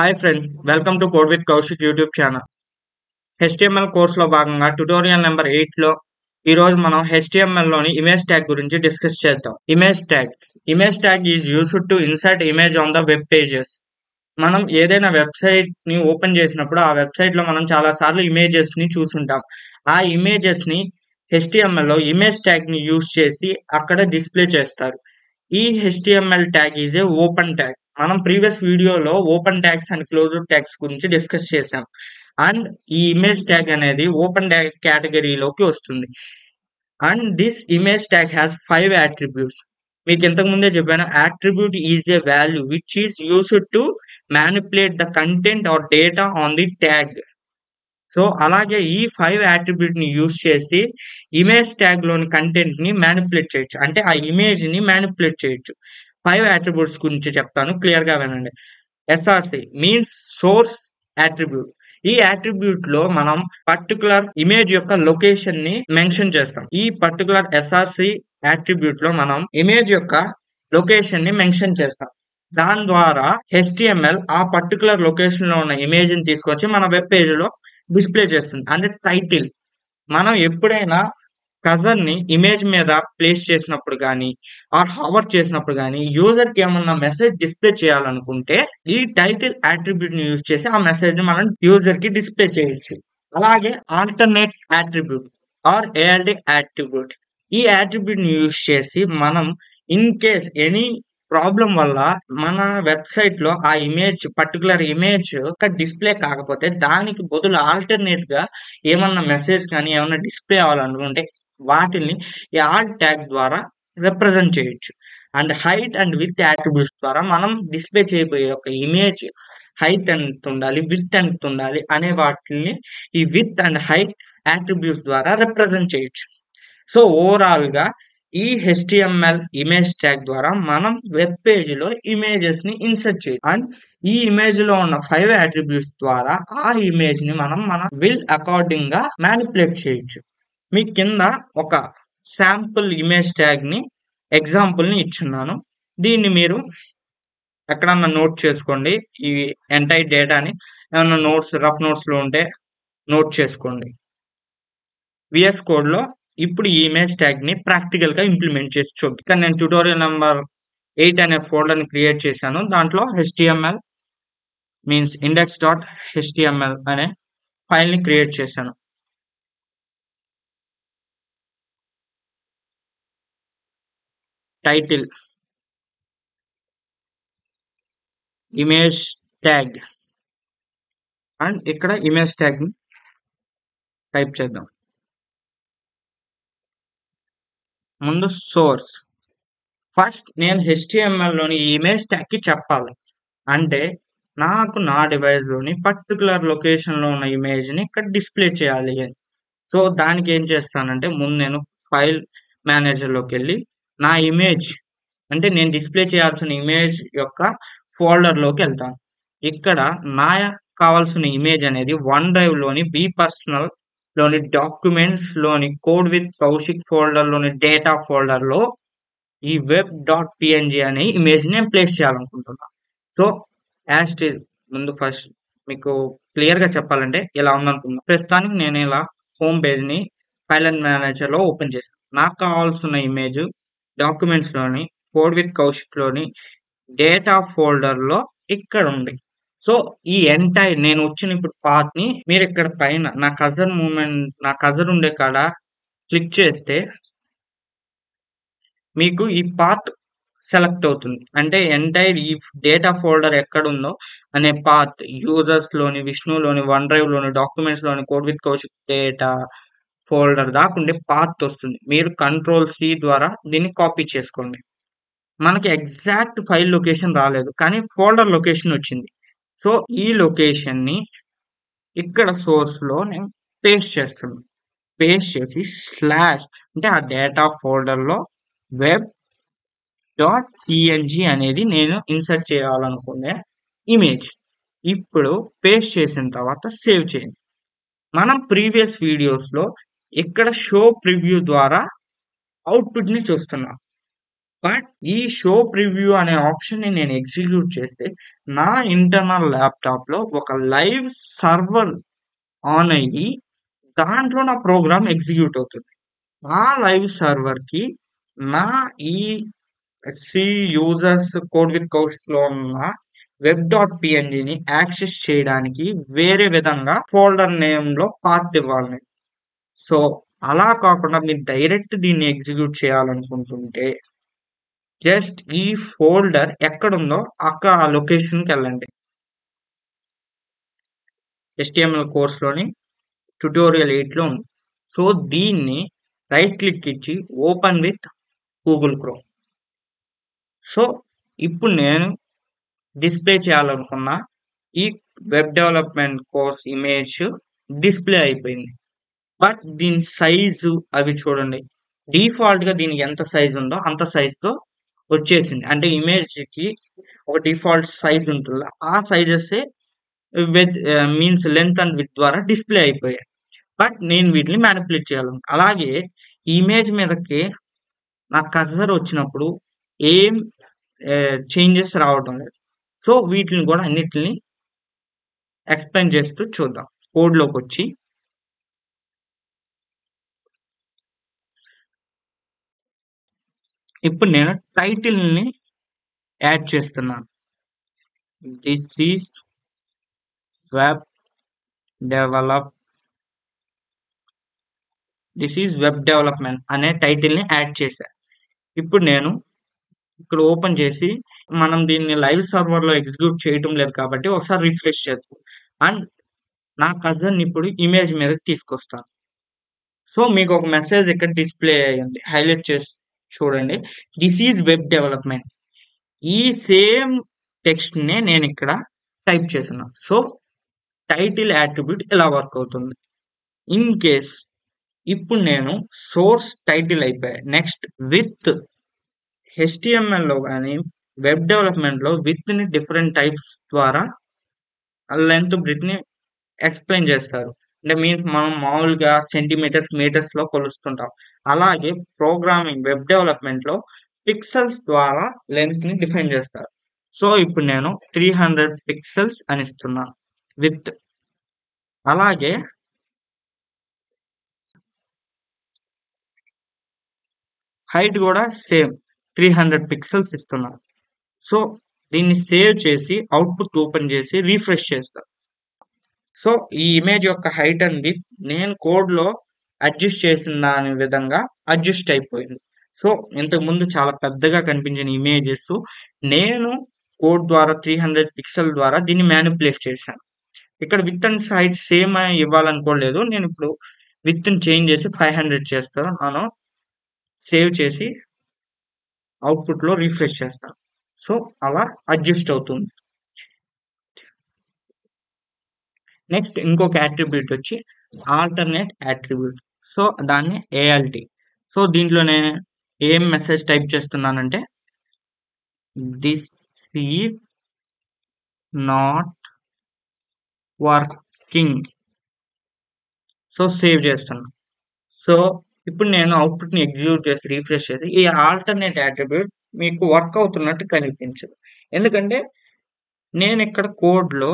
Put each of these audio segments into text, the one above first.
Hi friends, welcome to code with Kaushik YouTube channel. HTML కోర్సులో భాగంగా tutorial number 8లో ఈరోజు మనం HTMLలోని ఇమేజ్ ట్యాగ్ గురించి డిస్కస్ చేద్దాం. Image tag is used to insert image on the web pages. మనం ఏదైనా వెబ్సైట్ని ఓపెన్ చేసినప్పుడు ఆ వెబ్సైట్లో మనం చాలాసార్లు ఇమేజెస్ని చూసుంటాం. ఆ ఇమేజెస్ని HTMLలో ఇమేజ్ ట్యాగ్ని యూస్ చేసి అక్కడ డిస్ప్లే చేస్తారు. ఈ HTML tag is a open tag. మనం ప్రీవియస్ వీడియోలో open tags and closed tags గురించి డిస్కస్ చేసాం. అండ్ ఈ ఇమేజ్ ట్యాగ్ అనేది ఓపెన్ ట్యాగ్ కేటగిరీలోకి వస్తుంది. And this image tag has 5 attributes. మీకు ఇంతకు ముందే చెప్పాను, attribute is a value which is used to manipulate the content or data on the tag. So అలాగే ఈ 5 attribute ని యూస్ చేసి ఇమేజ్ ట్యాగ్ లోని కంటెంట్ ని మ్యానిపులేట్ చేయొచ్చు, అంటే ఆ ఇమేజ్ ని మ్యానిపులేట్ చేయొచ్చు. 5 attributes గురించి చెప్తాను, క్లియర్ గా వినండి. SRC means source attribute. ఈ అట్రిబ్యూట్ లో మనం పర్టికులర్ ఇమేజ్ యొక్క లొకేషన్ ని మెన్షన్ చేస్తాం. ఈ పర్టికులర్ SRC అట్రిబ్యూట్ లో మనం ఇమేజ్ యొక్క లొకేషన్ ని మెన్షన్ చేస్తాం. దాని ద్వారా HTML ఆ పర్టికులర్ లొకేషన్ లో ఉన్న ఇమేజ్ ని తీసుకొచ్చి మన వెబ్ పేజ్ లో డిస్ప్లే చేస్తుంది. అంటే టైటిల్, మనం ఎప్పుడైనా కర్సర్ ని ఇమేజ్ మీద ప్లేస్ చేసినప్పుడు కానీ ఆర్ హవర్ చేసినప్పుడు కానీ యూజర్ కి ఏమన్నా మెసేజ్ డిస్ప్లే చేయాలనుకుంటే ఈ టైటిల్ అట్రిబ్యూట్ ని యూజ్ చేసి ఆ మెసేజ్ ని మనం యూజర్ కి డిస్ప్లే చేయొచ్చు. అలాగే alternate attribute are ALT attribute, ఈ అట్రిబ్యూట్ ని యూజ్ చేసి మనం ఇన్ కేస్ ఎనీ ప్రాబ్లం వల్ల మన వెబ్సైట్ లో ఆ పర్టికులర్ ఇమేజ్ డిస్ప్లే కాకపోతే దానికి బదులు ఆల్టర్నేట్ గా ఏమన్నా మెసేజ్ కానీ ఏమన్నా డిస్ప్లే అవ్వాలనుకుంటే వాటిని ఈ ఆల్ట్ ట్యాగ్ ద్వారా రిప్రజెంట్ చేయొచ్చు. And height and with attributes ద్వారా మనం డిస్ప్లే చేయబోయే ఒక ఇమేజ్ హైట్ ఎంత ఉండాలి, విత్ ఎంత ఉండాలి అనే వాటిని ఈ విత్ అండ్ హైట్ అట్రిబ్యూట్స్ ద్వారా రిప్రజెంట్ చేయొచ్చు. సో ఓవరాల్ గా ఈ HTML ఇమేజ్ ట్యాగ్ ద్వారా మనం వెబ్ పేజ్ లో ఇమేజెస్ ని ఇన్సర్ట్ చేయొచ్చు. అండ్ ఈ ఇమేజ్ లో ఉన్న 5 అట్రిబ్యూట్స్ ద్వారా ఆ ఇమేజ్ ని మనం మన విల్ అకార్డింగ్ గా మ్యానిపులేట్ చేయొచ్చు. మీ కింద ఒక శాంపుల్ ఇమేజ్ ట్యాగ్ ని ఎగ్జాంపుల్ ని ఇచ్చున్నాను. దీన్ని మీరు ఎక్కడన్నా నోట్ చేసుకోండి. ఈ ఎంటైర్ డేటాని ఏమన్నా రఫ్ నోట్స్ లో ఉంటే నోట్ చేసుకోండి. VS కోడ్ లో ఇప్పుడు ఈ ఇమేజ్ ట్యాగ్ ని ప్రాక్టికల్ గా ఇంప్లిమెంట్ చేసి చూద్దాం. ఇక్కడ నేను ట్యుటోరియల్ నెంబర్ 8 అనే ఫోల్డర్ ని క్రియేట్ చేశాను. దాంట్లో HTML మీన్స్ index.html అనే ఫైల్ ని క్రియేట్ చేశాను. టైటిల్ ఇమేజ్ ట్యాగ్ అండ్ ఇక్కడ ఇమేజ్ ట్యాగ్ ని టైప్ చేద్దాం. ముందు సోర్స్. ఫస్ట్ నేను HTML లోని ఇమేజ్ ట్యాగ్ కి చెప్పాలి, అంటే నాకు నా డివైస్ లోని పర్టికులర్ లొకేషన్ లో ఉన్న ఇమేజ్ ని ఇక్కడ డిస్ప్లే చేయాలి అని. సో దానికి ఏం చేస్తానంటే ముందు నేను ఫైల్ మేనేజర్ లోకి వెళ్ళి నా ఇమేజ్, అంటే నేను డిస్ప్లే చేయాల్సిన ఇమేజ్ యొక్క ఫోల్డర్ లోకి వెళ్తాను. ఇక్కడ నా కావాల్సిన ఇమేజ్ అనేది OneDrive లోని బి పర్సనల్ లోని డాక్యుమెంట్స్ లోని కోడ్ విత్ కౌశిక్ ఫోల్డర్ లోని డేటా ఫోల్డర్ లో ఈ web.png అనే ఇమేజ్ నేను ప్లేస్ చేయాలనుకుంటున్నాను. సో ముందు ఫస్ట్ మీకు క్లియర్ గా చెప్పాలంటే ఇలా ఉందనుకున్నాను. ప్రస్తుతానికి నేను ఇలా హోమ్ పేజ్ ని ఫైల్ అండ్ మేనేజర్ లో ఓపెన్ చేశాను. నాకు కావాల్సిన ఇమేజ్ డాక్యుమెంట్స్ లోని కోడ్ విత్ కౌశిక్ లోని డేటా ఫోల్డర్ లో ఇక్కడ ఉంది. సో ఈ ఎంటైర్ నేను వచ్చిన ఇప్పుడు పాత్ ని మీరు ఇక్కడ పైన నా కజర్ ఉండే కాడ క్లిక్ చేస్తే మీకు ఈ పాత్ సెలెక్ట్ అవుతుంది. అంటే ఎంటైర్ ఈ డేటా ఫోల్డర్ ఎక్కడుందో అనే పాత్ యూజర్స్ లోని, విష్ణులోని, OneDrive లోని, డాక్యుమెంట్స్ లోని, code with Kaushik data folder దాకుండే పాత్ వస్తుంది. మీరు Ctrl+C ద్వారా దీన్ని కాపీ చేసుకోండి. మనకి ఎగ్జాక్ట్ ఫైల్ లొకేషన్ రాలేదు, కానీ ఫోల్డర్ లొకేషన్ వచ్చింది. సో ఈ లొకేషన్ ని ఇక్కడ సోర్స్ లో నేను పేస్ట్ చేస్తున్నాను. పేస్ట్ చేసి స్లాష్ అంటే ఆ డేటా ఫోల్డర్ లో web.png అనేది నేను ఇన్సర్ట్ చేయాలనుకునే ఇమేజ్. ఇప్పుడు పేస్ట్ చేసిన తర్వాత సేవ్ చేయండి. మనం ప్రీవియస్ వీడియోస్ లో ఇక్కడ షో ప్రివ్యూ ద్వారా అవుట్పుట్ ని చూస్తున్నాం. బట్ ఈ షో ప్రివ్యూ అనే ఆప్షన్ ని నేను ఎగ్జిక్యూట్ చేస్తే నా ఇంటర్నల్ ల్యాప్టాప్ లో ఒక లైవ్ సర్వర్ ఆన్ అయ్యి దాంట్లో నా ప్రోగ్రామ్ ఎగ్జిక్యూట్ అవుతుంది. ఆ లైవ్ సర్వర్ కి నా ఈ సి యూజర్స్ కోడ్ విత్ కౌష్ లో ఉన్న web.png ని యాక్సెస్ చేయడానికి వేరే విధంగా ఫోల్డర్ నేమ్ లో పాత్ ఇవ్వాలి. సో అలా కాకుండా మీరు డైరెక్ట్ దీన్ని ఎగ్జిక్యూట్ చేయాలనుకుంటుంటే జస్ట్ ఈ ఫోల్డర్ ఎక్కడుందో అక్కడ ఆ లొకేషన్కి వెళ్ళండి. HTML కోర్స్లోని ట్యుటోరియల్ 8లో ఉంది. సో దీన్ని రైట్ క్లిక్ ఇచ్చి open with Google chrome. So ఇప్పుడు నేను డిస్ప్లే చేయాలనుకున్న ఈ web development course image display అయిపోయింది. బట్ దీని సైజు అవి చూడండి, డిఫాల్ట్ గా దీనికి ఎంత సైజ్ ఉందో అంత సైజ్ తో వచ్చేసింది. అంటే ఇమేజ్ కి ఒక డిఫాల్ట్ సైజ్ ఉంటుంది, ఆ sizes with means length and with ద్వారా డిస్ప్లే అయిపోయాయి. బట్ నేను వీటిని మ్యానిపులేట్ చేయాలను. అలాగే ఇమేజ్ మీదకి నా కర్సర్ వచ్చినప్పుడు ఏం చేంజెస్ రావడం లేదు. సో వీటిని కూడా అన్నిటిని ఎక్స్ప్లెయిన్ చేస్తూ చూద్దాం. కోడ్లోకి వచ్చి ఇప్పుడు నేను టైటిల్ని యాడ్ చేస్తున్నాను. దిస్ ఈస్ వెబ్ డెవలప్మెంట్ అనే టైటిల్ని యాడ్ చేశాను. ఇప్పుడు నేను ఇక్కడ ఓపెన్ చేసి మనం దీన్ని లైవ్ సర్వర్లో ఎగ్జిక్యూట్ చేయటం లేదు కాబట్టి ఒకసారి రిఫ్రెష్ చేద్దాం. అండ్ నా కజన్ ఇప్పుడు ఇమేజ్ మీద తీసుకొస్తాను. సో మీకు ఒక మెసేజ్ ఇక్కడ డిస్ప్లే అయ్యింది, హైలైట్ చేసి చూడండి. This is web development. ఈ సేమ్ టెక్స్ట్ నే నేను ఇక్కడ టైప్ చేస్తున్నాను. సో టైటిల్ యాట్రిబ్యూట్ ఎలా వర్క్ అవుతుంది. ఇన్ కేస్ ఇప్పుడు నేను సోర్స్ టైటిల్ అయిపోయాయి. నెక్స్ట్ విత్ HTML లో కానీ వెబ్ డెవలప్మెంట్ లో విత్ ని డిఫరెంట్ టైప్స్ ద్వారా లెంత్ బ్రిత్ ని ఎక్స్ప్లెయిన్ చేస్తారు. అంటే మీన్స్ మనం మామూలుగా సెంటీమీటర్స్ మీటర్స్ లో కొలుస్తుంటాం. అలాగే ప్రోగ్రామింగ్ వెబ్ డెవలప్మెంట్ లో పిక్సెల్స్ ద్వారా లెంత్ ని డిఫైన్ చేస్తారు. సో ఇప్పుడు నేను 300 పిక్సెల్స్ అని ఇస్తున్నాను విత్. అలాగే హైట్ కూడా సేమ్ 300 పిక్సెల్స్ ఇస్తున్నాను. సో దీన్ని సేవ్ చేసి అవుట్పుట్ ఓపెన్ చేసి రీఫ్రెష్ చేస్తాను. సో ఈ ఇమేజ్ యొక్క హైట్ అండ్ విడ్త్ నేను కోడ్ లో అడ్జస్ట్ చేసిన దాని విధంగా అడ్జస్ట్ అయిపోయింది. సో ఇంతకు ముందు చాలా పెద్దగా కనిపించిన ఇమేజెస్ నేను కోడ్ ద్వారా 300 పిక్సెల్ ద్వారా దీన్ని మ్యానిపులేట్ చేశాను. ఇక్కడ విత్ అండ్ హైట్ సేమ్ ఇవ్వాలనుకోలేదు. నేను ఇప్పుడు విత్ చేంజ్ చేసి 500 చేస్తాను. నేను సేవ్ చేసి అవుట్పుట్ లో రిఫ్రెష్ చేస్తాను. సో అలా అడ్జస్ట్ అవుతుంది. నెక్స్ట్ ఇంకొక యాట్రిబ్యూట్ వచ్చి ఆల్టర్నేట్ యాట్రిబ్యూట్. సో దాన్ని ALT. సో దీంట్లో నేను ఏం మెసేజ్ టైప్ చేస్తున్నానంటే this is not working. So save చేస్తున్నాను. సో ఇప్పుడు నేను అవుట్పుట్ ని ఎగ్జిక్యూట్ చేసి రీఫ్రెష్ చేసి ఈ ఆల్టర్నేట్ యాట్రిబ్యూట్ మీకు వర్క్ అవుతున్నట్టు కనిపించదు. ఎందుకంటే నేను ఇక్కడ కోడ్ లో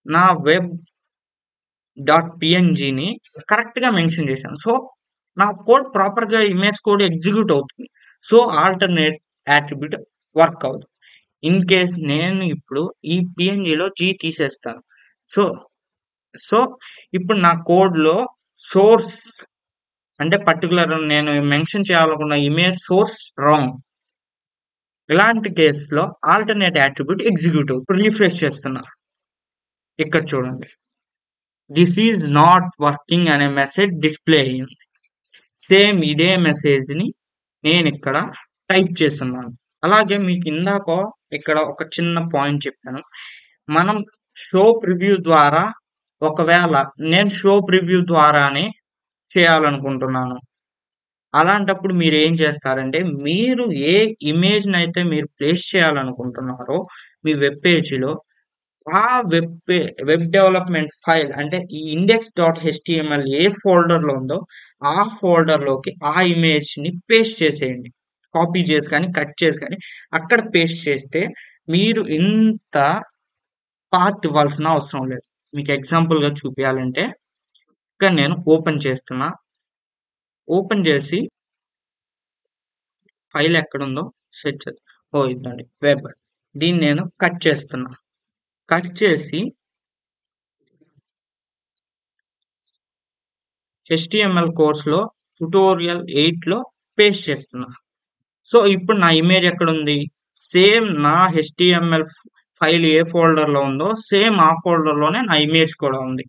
నా web.png కరెక్ట్ గా మెన్షన్ చేశాను. సో నా కోడ్ ప్రాపర్ గా ఇమేజ్ కోడ్ ఎగ్జిక్యూట్ అవుతుంది. సో ఆల్టర్నేట్ యాట్రిబ్యూట్ వర్క్ అవుతుంది. ఇన్ కేస్ నేను ఇప్పుడు ఈ PNGలో G తీసేస్తాను. సో ఇప్పుడు నా కోడ్ లో సోర్స్ అంటే పర్టికులర్ నేను మెన్షన్ చేయాలనుకున్న ఇమేజ్ సోర్స్ రాంగ్. ఇలాంటి కేసులో ఆల్టర్నేట్ యాట్రిబ్యూట్ ఎగ్జిక్యూట్ అవుతుంది. రీఫ్రెష్ చేస్తున్నా, ఇక్కడ చూడండి దిస్ ఈజ్ నాట్ వర్కింగ్ అనే మెసేజ్ డిస్ప్లే అయ్యింది. సేమ్ ఇదే మెసేజ్ ని నేను ఇక్కడ టైప్ చేస్తున్నాను. అలాగే మీకు ఇందాక ఇక్కడ ఒక చిన్న పాయింట్ చెప్పాను. మనం షో ప్రివ్యూ ద్వారా ఒకవేళ నేను షో ప్రివ్యూ ద్వారానే చేయాలనుకుంటున్నాను. అలాంటప్పుడు మీరు ఏం చేస్తారంటే మీరు ఏ ఇమేజ్ అయితే మీరు ప్లేస్ చేయాలనుకుంటున్నారో మీ వెబ్ పేజీలో ఆ వెబ్ డెవలప్మెంట్ ఫైల్ అంటే ఈ index.html ఏ ఫోల్డర్ లో ఉందో ఆ ఫోల్డర్ లోకి ఆ ఇమేజ్ ని పేస్ట్ చేసేయండి. కాపీ చేసి కానీ కట్ చేసి కానీ అక్కడ పేస్ట్ చేస్తే మీరు ఇంత పాత్ ఇవ్వాల్సిన అవసరం లేదు. మీకు ఎగ్జాంపుల్గా చూపించాలంటే ఇక్కడ నేను ఓపెన్ చేస్తున్నా. ఓపెన్ చేసి ఫైల్ ఎక్కడుందో సెర్చ్ ఇదండి వెబ్. దీన్ని నేను కట్ చేస్తున్నా. కట్ చేసి HTML కోర్స్లో ట్యుటోరియల్ 8లో పేస్ట్ చేస్తున్నా. సో ఇప్పుడు నా ఇమేజ్ ఎక్కడుంది? సేమ్ నా HTML ఫైల్ ఏ ఫోల్డర్లో ఉందో సేమ్ ఆ ఫోల్డర్లోనే నా ఇమేజ్ కూడా ఉంది.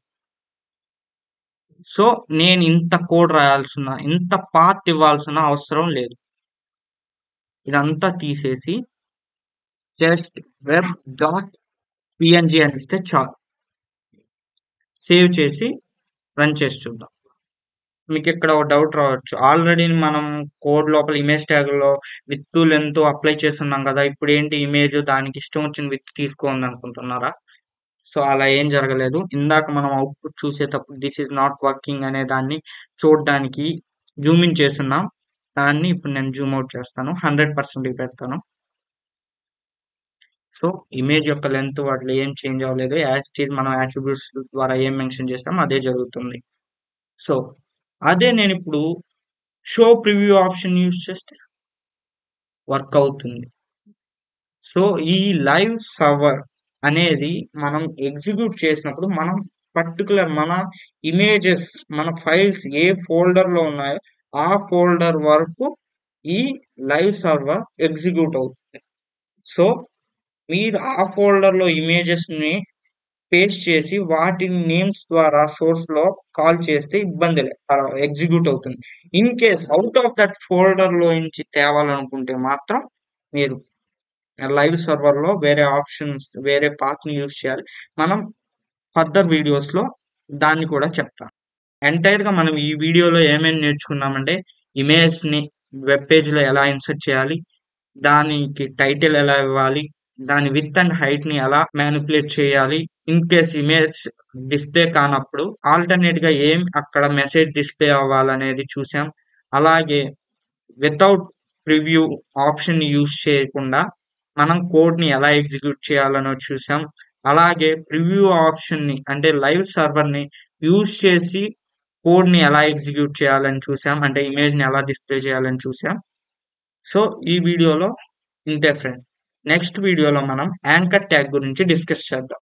సో నేను ఇంత కోడ్ ఇంత పాత్ ఇవ్వాల్సిన అవసరం లేదు. ఇదంతా తీసేసి జస్ట్ web.png అని ఇస్తే చాలు. సేవ్ చేసి రన్ చేసి చూద్దాం. మీకు ఇక్కడ ఒక డౌట్ రావచ్చు. ఆల్రెడీ మనం కోడ్ లోపల ఇమేజ్ ట్యాగ్లో విత్ లెంత్ అప్లై చేస్తున్నాం కదా, ఇప్పుడు ఏంటి ఇమేజ్ దానికి ఇష్టం వచ్చిన విత్ తీసుకోండి అనుకుంటున్నారా? సో అలా ఏం జరగలేదు. ఇందాక మనం అవుట్పుట్ చూసేటప్పుడు దిస్ ఈజ్ నాట్ వర్కింగ్ అనే దాన్ని చూడడానికి జూమ్ ఇన్ చేస్తున్నాం. దాన్ని ఇప్పుడు నేను జూమ్ అవుట్ చేస్తాను. 100% పెడతాను. సో ఇమేజ్ యొక్క లెంత్ వాటిలో ఏం చేంజ్ అవ్వలేదు. యాజ్ ఇట్ ఈజ్ మనం అట్రిబ్యూట్స్ ద్వారా ఏం మెన్షన్ చేస్తాం అదే జరుగుతుంది. సో అదే నేను ఇప్పుడు షో ప్రివ్యూ ఆప్షన్ యూజ్ చేస్తే వర్క్ అవుతుంది. సో ఈ లైవ్ సర్వర్ అనేది మనం ఎగ్జిక్యూట్ చేసినప్పుడు మనం పర్టికులర్ మన ఇమేజెస్ మన ఫైల్స్ ఏ ఫోల్డర్లో ఉన్నాయో ఆ ఫోల్డర్ వరకు ఈ లైవ్ సర్వర్ ఎగ్జిక్యూట్ అవుతుంది. సో మీరు ఆ ఫోల్డర్లో ఇమేజెస్ని పేస్ట్ చేసి వాటిని నేమ్స్ ద్వారా సోర్స్లో కాల్ చేస్తే ఇబ్బంది లేదు, ఎగ్జిక్యూట్ అవుతుంది. In case out of that ఫోల్డర్లో నుంచి తేవాలనుకుంటే మాత్రం మీరు లైవ్ సర్వర్లో వేరే ఆప్షన్స్ వేరే పాత్ని యూజ్ చేయాలి. మనం ఫర్దర్ వీడియోస్లో దాన్ని కూడా చెప్తాం. ఎంటైర్గా మనం ఈ వీడియోలో ఏమేమి నేర్చుకున్నామంటే ఇమేజ్ని వెబ్ పేజ్లో ఎలా ఇన్సర్ట్ చేయాలి, దానికి టైటిల్ ఎలా ఇవ్వాలి, దాని విత్ అండ్ హైట్ని ఎలా మ్యానిపులేట్ చేయాలి, ఇన్ కేస్ ఇమేజ్ డిస్ప్లే కానప్పుడు ఆల్టర్నేట్గా ఏం అక్కడ మెసేజ్ డిస్ప్లే అవ్వాలనేది చూసాం. అలాగే వితౌట్ ప్రివ్యూ ఆప్షన్ యూజ్ చేయకుండా మనం కోడ్ని ఎలా ఎగ్జిక్యూట్ చేయాలనో చూసాం. అలాగే ప్రివ్యూ ఆప్షన్ని అంటే లైవ్ సర్వర్ని యూజ్ చేసి కోడ్ని ఎలా ఎగ్జిక్యూట్ చేయాలని చూసాం, అంటే ఇమేజ్ని ఎలా డిస్ప్లే చేయాలని చూసాం. సో ఈ వీడియోలో ఇంతే ఫ్రెండ్. నెక్స్ట్ వీడియోలో మనం యాంకర్ ట్యాగ్ గురించి డిస్కస్ చేద్దాం.